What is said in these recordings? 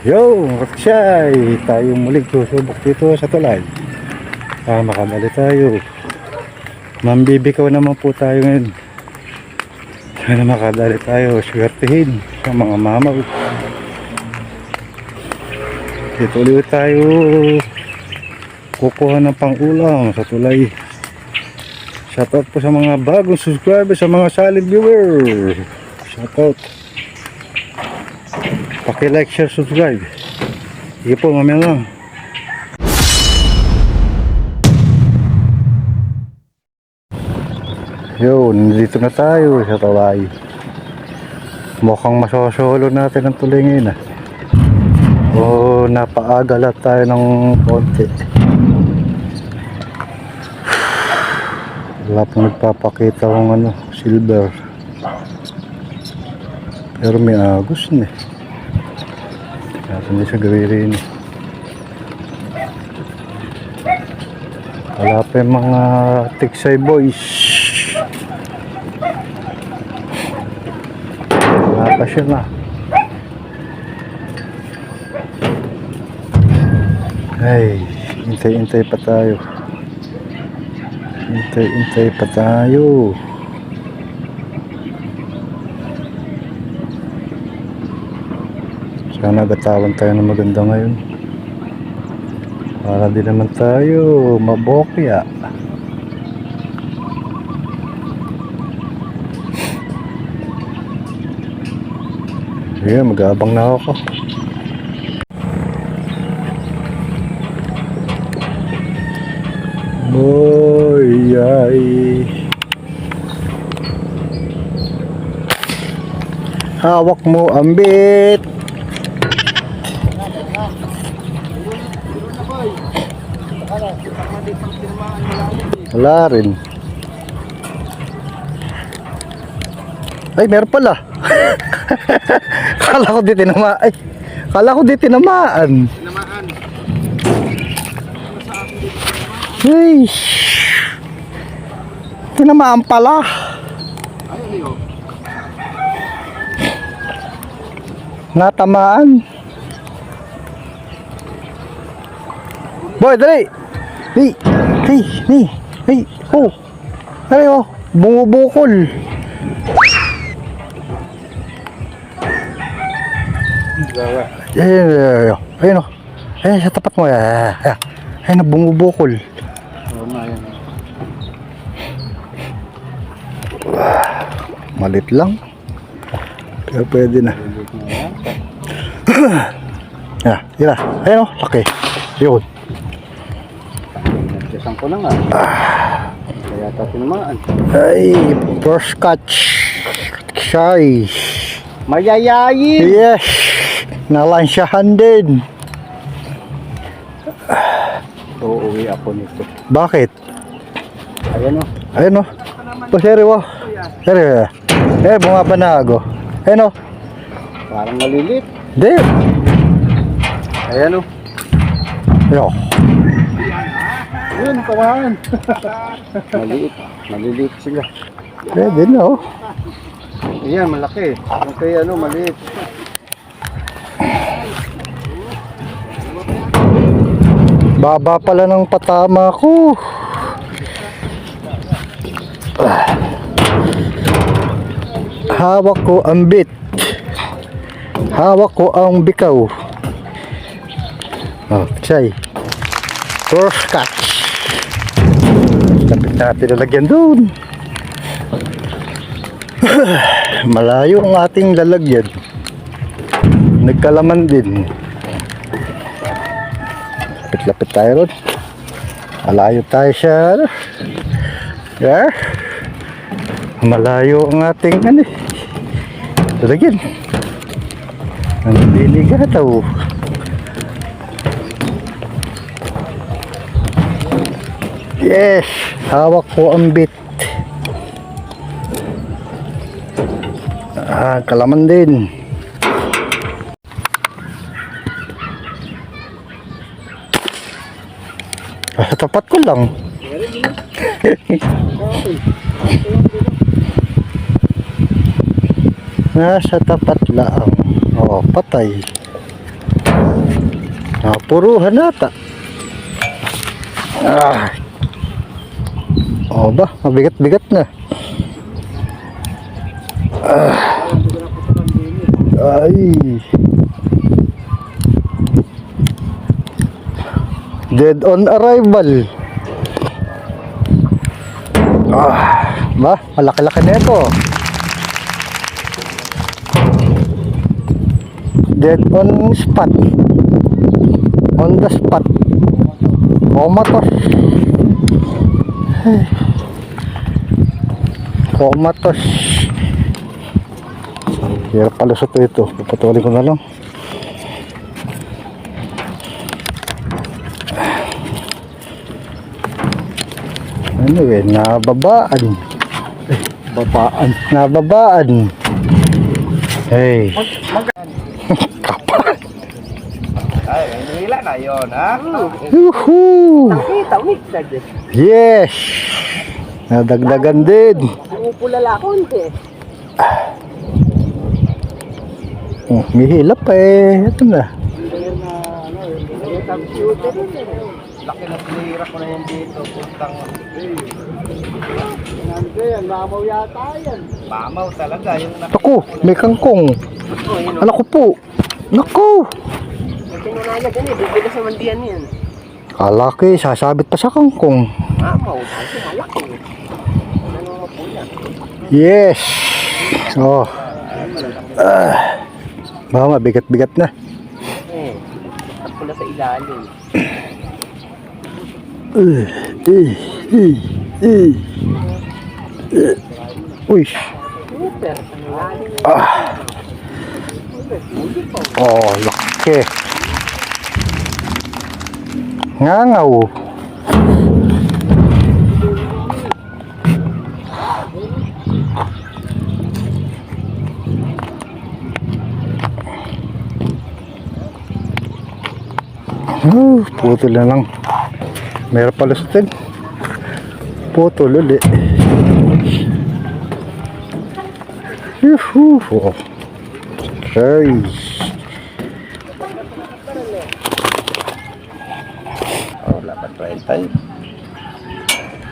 Yo, Rakshay! Tayo muling susubok dito sa tulay. Makadali tayo. Mambibikaw naman po tayo ngayon. Sana makadali tayo. Swertihin sa mga mamaw. Dito ulit tayo kukuha ng pang-ulang sa tulay. Shoutout po sa mga bagong subscribers, sa mga silent viewer. Shoutout. Paki-like, share, subscribe. Sige po, mamaya lang. Yo, nandito na tayo sa tulay. Mukhang masosolo natin ang tulay ngayon napaagalat tayo ng konti. Wala pong nagpapakita ng silver. Pero may agos na eh. Hindi siya gawin. Wala pa yung mga tiksay boys. Wala pa siya na. Ay, hintay pa tayo. Hintay pa tayo. Sana gatawan tayo ng maganda ngayon. Para di naman tayo mabokya. Sige, mag-aabang na ako. Boy, ay. Hawak mo ang bit. Wala rin. Ay, meron pala. Kala ko di tinamaan. Ay, kala ko di tinamaan. Ay, tinamaan pala. Natamaan. Boy, dali. Hey, oh. Dali, oh. Bumubukol. Ayun, oh. Ayun, sa tapat mo. Ayun, bumubukol. Malit lang. Pero pwede na. Yun na. Ayun, oh. Laki. Yun. Isang ko na nga. Kaya tayo tinamaan. Ay, first catch. Shy. Mayayayin! Yes. Nalansyahan din. Uuwi ako nito. Bakit? Ayan o. Ayun, oh. Seri, oh. Seri. Bumaba na ako. Ayun, oh. Parang malilit. Hindi. Ayan o. Yo. Yun, kawahan. Maliliit sila. Pwede na, oh. Ayan, malaki. Yung kay maliit. Baba pala ng patama ko. Hawak ko ang bit. Hawak ko ang bikaw. Okay. First catch. Lapit natin lalagyan doon. Malayo ang ating lalagyan. Nagkalaman din. Lapit tayo ron. Malayo tayo siya. Yeah. Malayo ang ating lalagyan. Ang binigataw. Yes, hawak ko ang bit. Kalaman din. Sa tapat ko lang. Nasa tapat lang. Oh, patay. Napuruhan nata. O ba, mabigat-bigat na. Ay. Dead on arrival. Ba, malaki-laki na ito. Dead on spot. On the spot. Comatose. Comatose. Hirap palusot ito. Puputulin ko na lang. Anyway, nababaan. Nababaan. Hey. Kapal. Ay, nila na yun, ha? Yuhuu. Tawid lagi. Yes. Nadagdagan din. Pumupulala konti. Oh, may hilap eh. Ito na. Laki na sinira ko na yan dito. Putang. Mamaw yata yan. Mamaw talaga. Yung Naku, may kangkong. Ala ko po. Naku. Tingnan na ganyan, bibigay sa mandiyan yan. Kalaki, sasabit pa sa kangkong. Mamaw, kasi malaki. Ano mapula? Yes. Oh. Baka mabigat-bigat na. At pula sa ilalim. Uy. Super. Oh, laki. Ngangaw. Putol na lang. Meron pala sa tin. Putol ulit. Yuhuu. Okay. wala pa 20.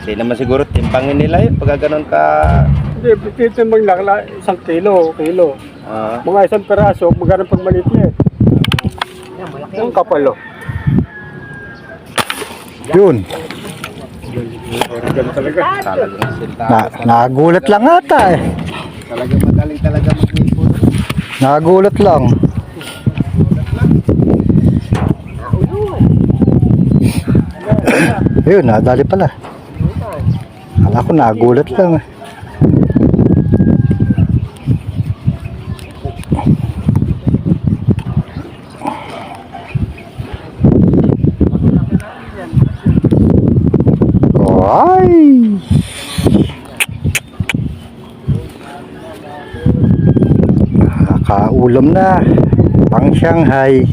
Hindi naman siguro timpangin nila yun. Pagka ganun ka... Hindi, titimbang lang, 1 kilo. Mga 1 peraso, magkano pag maliit na eh. Yung kapalo. Yun. Ganun talaga. Talagang sinta. Nagulat lang ata eh. Talagang magaling talaga mag-ipon. Nagulat lang. Ayun, nadali pala. Akala ko nagulat lang eh. Ay! Nakaulam na. Pang Shanghai.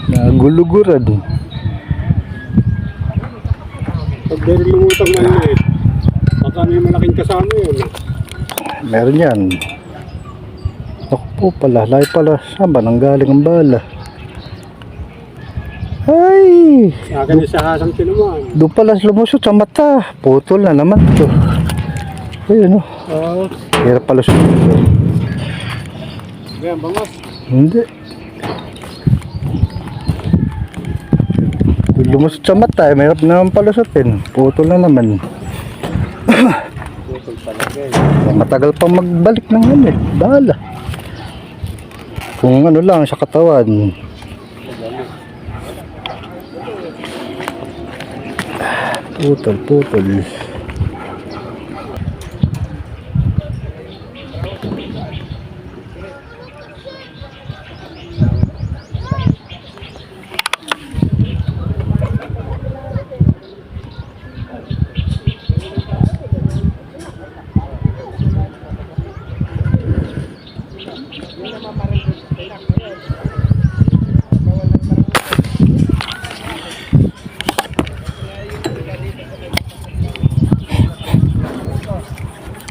Naguluguran. Pag dari lumutang na yun eh. Baka may malaking kasama yun. Meron yan. Ako po pala. Lahi pala. Saan ba nanggaling ang bala? Ay! Sa akin sa hasang tinuman. Doon pala lumusot sa mata. Putol na naman to. Ayun o. Oo. Hirap pala sumunod. Ganyan, bangos. Hindi. Lumusot sa mata. Mahirap naman palusutin. Putol na naman. Putol talaga eh. Matagal pa magbalik ng ano eh. Bahala. Kung ano lang sa katawan. Putol.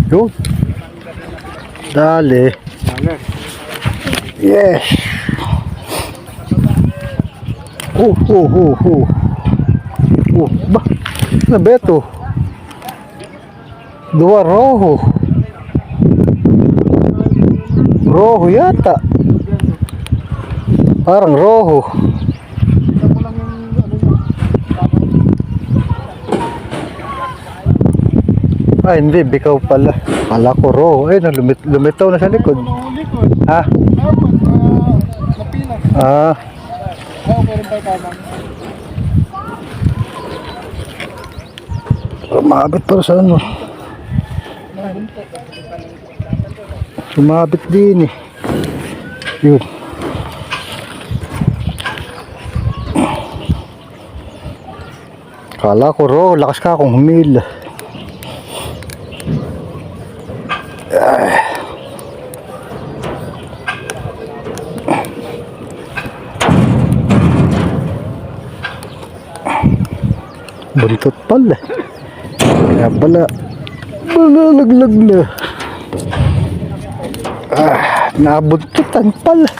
Yun. Dali. Yes. Ba? Ano ba ito? Dua roho. Roho yata. Parang roho. Ay, hindi. Bikaw pala. Kala ko roho. Ay, lumitaw na sa likod. Ha? Ah. Sumabit para sa ano. Sumabit din eh. Yun. Kala ko ro, lakas ka akong humila. Buntot pala. Kaya pala malalaglag na. Nabuntutan pala.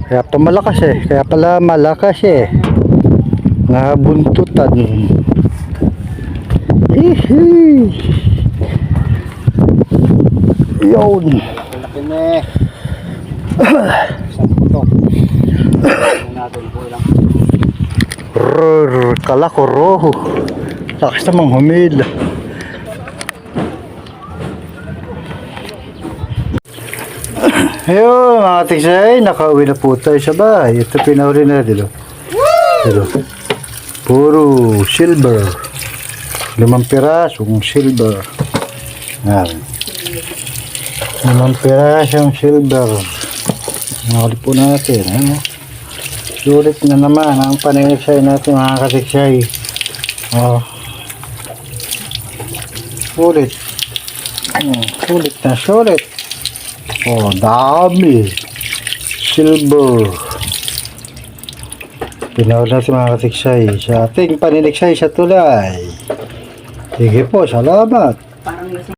Kaya pa malakas eh. Kaya pala malakas eh. Nabuntutan. Hihi. Yun. Laki na eh. Kala ko roho. Lakas namang humila. Ayun mga tiksay, nakauwi na po tayo sa bahay. Ito pinahuli na dito. Puro silver. 5 pirasong silver. Yan. 5 pirasong silver. Nakuli po natin. Ano? Sulit na naman ang paniniksay natin mga katiksay. Oh. Sulit. Sulit na sulit. Oh, dami. Silver. Pinahuli natin mga katiksay sa ating paniniksay sa tulay. Sige po, salamat.